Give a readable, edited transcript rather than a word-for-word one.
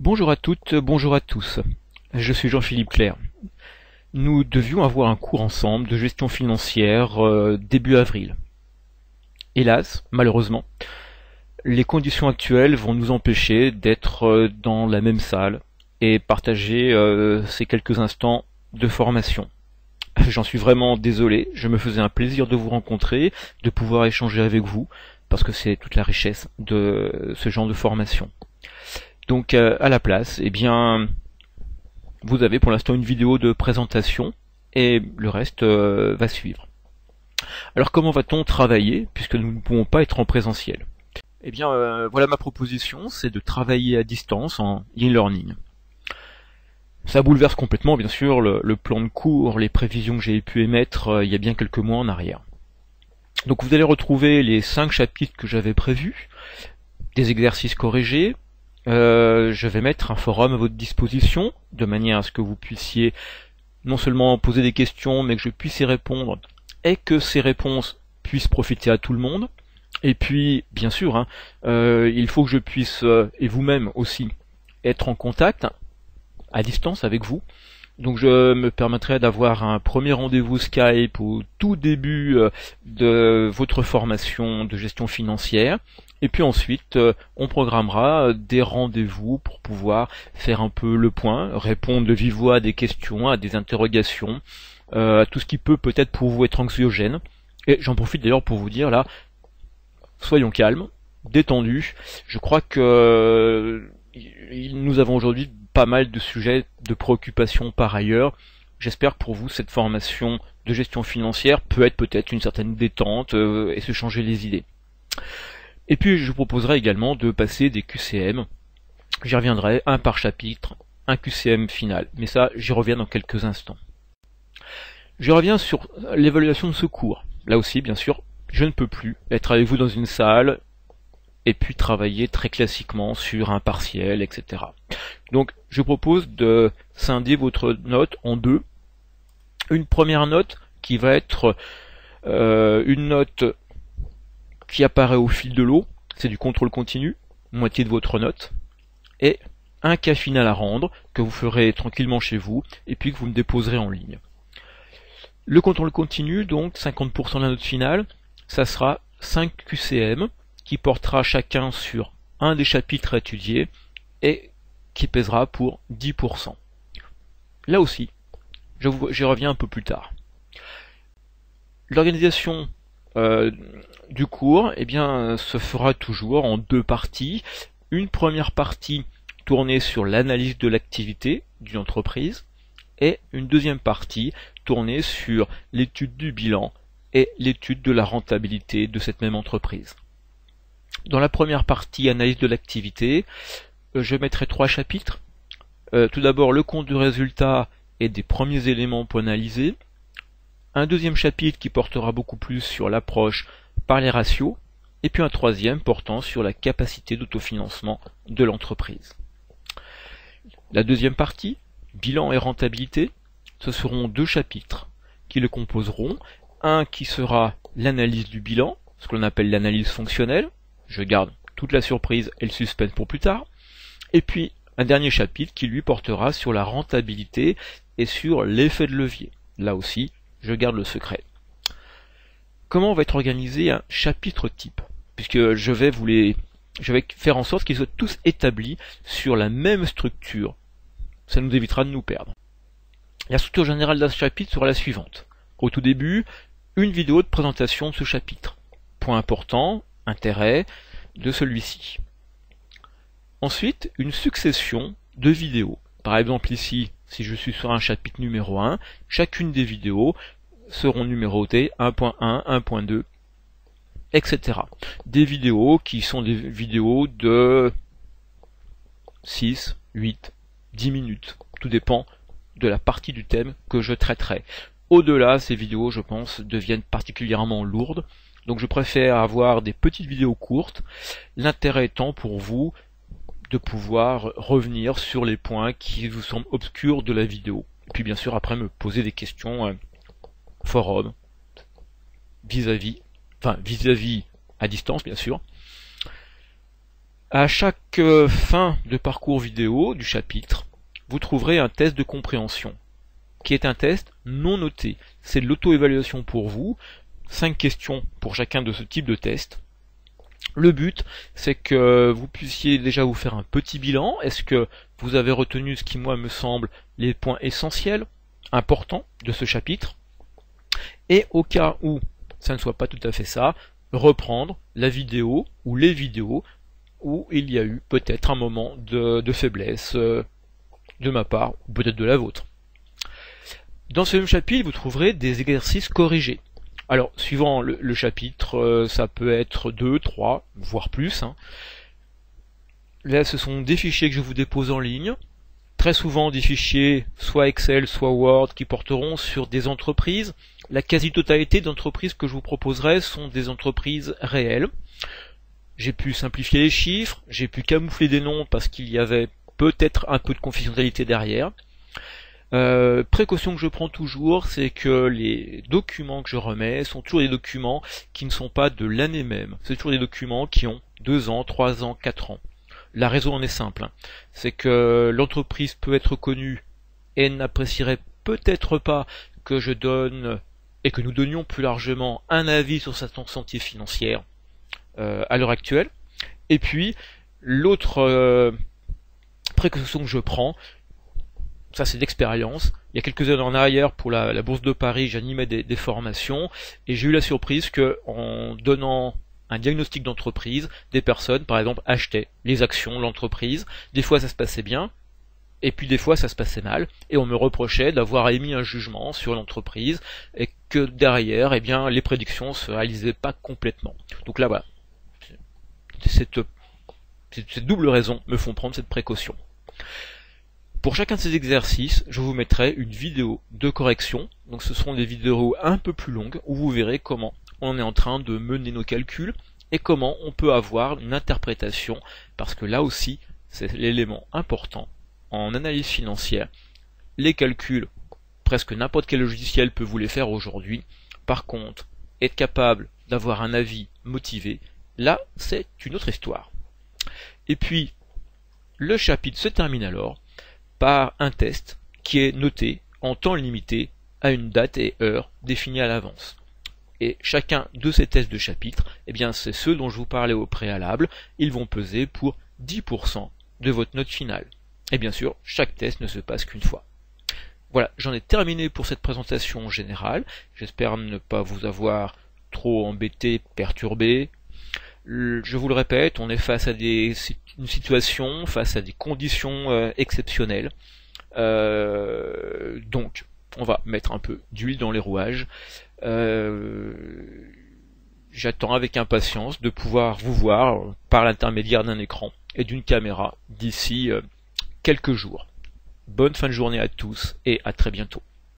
Bonjour à toutes, bonjour à tous. Je suis Jean-Philippe Clerc. Nous devions avoir un cours ensemble de gestion financière début avril. Hélas, malheureusement, les conditions actuelles vont nous empêcher d'être dans la même salle et partager ces quelques instants de formation. J'en suis vraiment désolé, je me faisais un plaisir de vous rencontrer, de pouvoir échanger avec vous, parce que c'est toute la richesse de ce genre de formation. Donc à la place, eh bien, vous avez pour l'instant une vidéo de présentation et le reste va suivre. Alors comment va-t-on travailler puisque nous ne pouvons pas être en présentiel? Eh bien voilà ma proposition, c'est de travailler à distance en e-learning. Ça bouleverse complètement bien sûr le plan de cours, les prévisions que j'ai pu émettre il y a bien quelques mois en arrière. Donc vous allez retrouver les 5 chapitres que j'avais prévus, des exercices corrigés. Je vais mettre un forum à votre disposition, de manière à ce que vous puissiez non seulement poser des questions, mais que je puisse y répondre, et que ces réponses puissent profiter à tout le monde. Et puis, bien sûr, il faut que je puisse, et vous-même aussi, être en contact, à distance avec vous. Donc je me permettrai d'avoir un premier rendez-vous Skype au tout début de votre formation de gestion financière. Et puis ensuite, on programmera des rendez-vous pour pouvoir faire un peu le point, répondre de vive voix à des questions, à des interrogations, à tout ce qui peut peut-être pour vous être anxiogène. Et j'en profite d'ailleurs pour vous dire là, soyons calmes, détendus. Je crois que nous avons aujourd'hui pas mal de sujets de préoccupation par ailleurs. J'espère que pour vous, cette formation de gestion financière peut être peut-être une certaine détente et se changer les idées. Et puis je vous proposerai également de passer des QCM. J'y reviendrai un par chapitre, un QCM final. Mais ça, j'y reviens dans quelques instants. Je reviens sur l'évaluation de ce cours. Là aussi, bien sûr, je ne peux plus être avec vous dans une salle et puis travailler très classiquement sur un partiel, etc. Donc je propose de scinder votre note en deux. Une première note qui va être une note qui apparaît au fil de l'eau, c'est du contrôle continu, moitié de votre note, et un cas final à rendre, que vous ferez tranquillement chez vous, et puis que vous me déposerez en ligne. Le contrôle continu, donc 50% de la note finale, ça sera 5 QCM, qui portera chacun sur un des chapitres à étudier, et qui pèsera pour 10%. Là aussi, j'y reviens un peu plus tard. L'organisation du cours, eh bien, se fera toujours en deux parties. Une première partie tournée sur l'analyse de l'activité d'une entreprise et une deuxième partie tournée sur l'étude du bilan et l'étude de la rentabilité de cette même entreprise. Dans la première partie analyse de l'activité, je mettrai 3 chapitres. Tout d'abord le compte de résultat et des premiers éléments pour analyser. Un deuxième chapitre qui portera beaucoup plus sur l'approche par les ratios, et puis un troisième portant sur la capacité d'autofinancement de l'entreprise. La deuxième partie, bilan et rentabilité, ce seront 2 chapitres qui le composeront. Un qui sera l'analyse du bilan, ce que l'on appelle l'analyse fonctionnelle, je garde toute la surprise et le suspense pour plus tard, et puis un dernier chapitre qui lui portera sur la rentabilité et sur l'effet de levier. Là aussi, je garde le secret. Comment va être organisé un chapitre type? Puisque je vais faire en sorte qu'ils soient tous établis sur la même structure. Ça nous évitera de nous perdre. La structure générale d'un chapitre sera la suivante. Au tout début, une vidéo de présentation de ce chapitre. Point important, intérêt de celui-ci. Ensuite, une succession de vidéos. Par exemple ici, si je suis sur un chapitre numéro 1, chacune des vidéos seront numérotées 1.1, 1.2, etc. Des vidéos qui sont des vidéos de 6, 8, 10 minutes. Tout dépend de la partie du thème que je traiterai. Au-delà, ces vidéos, je pense, deviennent particulièrement lourdes. Donc je préfère avoir des petites vidéos courtes. L'intérêt étant pour vous de pouvoir revenir sur les points qui vous semblent obscurs de la vidéo. Et puis bien sûr après me poser des questions forum, vis-à-vis à distance bien sûr. À chaque fin de parcours vidéo du chapitre, vous trouverez un test de compréhension, qui est un test non noté. C'est de l'auto-évaluation pour vous, 5 questions pour chacun de ce type de test. Le but, c'est que vous puissiez déjà vous faire un petit bilan. Est-ce que vous avez retenu ce qui, moi, me semble les points essentiels, importants de ce chapitre? Et au cas où ça ne soit pas tout à fait ça, reprendre la vidéo ou les vidéos où il y a eu peut-être un moment de faiblesse de ma part, ou peut-être de la vôtre. Dans ce même chapitre, vous trouverez des exercices corrigés. Alors, suivant le chapitre, ça peut être 2, 3, voire plus. Là, ce sont des fichiers que je vous dépose en ligne. Très souvent des fichiers, soit Excel, soit Word, qui porteront sur des entreprises. La quasi-totalité d'entreprises que je vous proposerai sont des entreprises réelles. J'ai pu simplifier les chiffres, j'ai pu camoufler des noms parce qu'il y avait peut-être un peu de confidentialité derrière. Précaution que je prends toujours, c'est que les documents que je remets sont toujours des documents qui ne sont pas de l'année même. C'est toujours des documents qui ont 2 ans, 3 ans, 4 ans. La raison en est simple, c'est que l'entreprise peut être connue et n'apprécierait peut-être pas que je donne et que nous donnions plus largement un avis sur sa santé financière à l'heure actuelle. Et puis l'autre précaution que je prends, ça c'est d'expérience. Il y a quelques années en arrière, pour la Bourse de Paris, j'animais des formations et j'ai eu la surprise que, en donnant un diagnostic d'entreprise, des personnes, par exemple, achetaient les actions de l'entreprise. Des fois ça se passait bien, et puis des fois ça se passait mal, et on me reprochait d'avoir émis un jugement sur l'entreprise, et que derrière, eh bien, les prédictions se réalisaient pas complètement. Donc là, voilà. Cette double raison me font prendre cette précaution. Pour chacun de ces exercices, je vous mettrai une vidéo de correction. Donc ce seront des vidéos un peu plus longues où vous verrez comment on est en train de mener nos calculs et comment on peut avoir une interprétation, parce que là aussi, c'est l'élément important en analyse financière. Les calculs, presque n'importe quel logiciel peut vous les faire aujourd'hui. Par contre, être capable d'avoir un avis motivé, là, c'est une autre histoire. Et puis, le chapitre se termine alors par un test qui est noté en temps limité à une date et heure définie à l'avance. Et chacun de ces tests de chapitre, eh bien c'est ceux dont je vous parlais au préalable, ils vont peser pour 10% de votre note finale. Et bien sûr, chaque test ne se passe qu'une fois. Voilà, j'en ai terminé pour cette présentation générale. J'espère ne pas vous avoir trop embêté, perturbé. Je vous le répète, on est face à une situation, face à des conditions exceptionnelles. Donc, on va mettre un peu d'huile dans les rouages. J'attends avec impatience de pouvoir vous voir par l'intermédiaire d'un écran et d'une caméra d'ici quelques jours. Bonne fin de journée à tous et à très bientôt.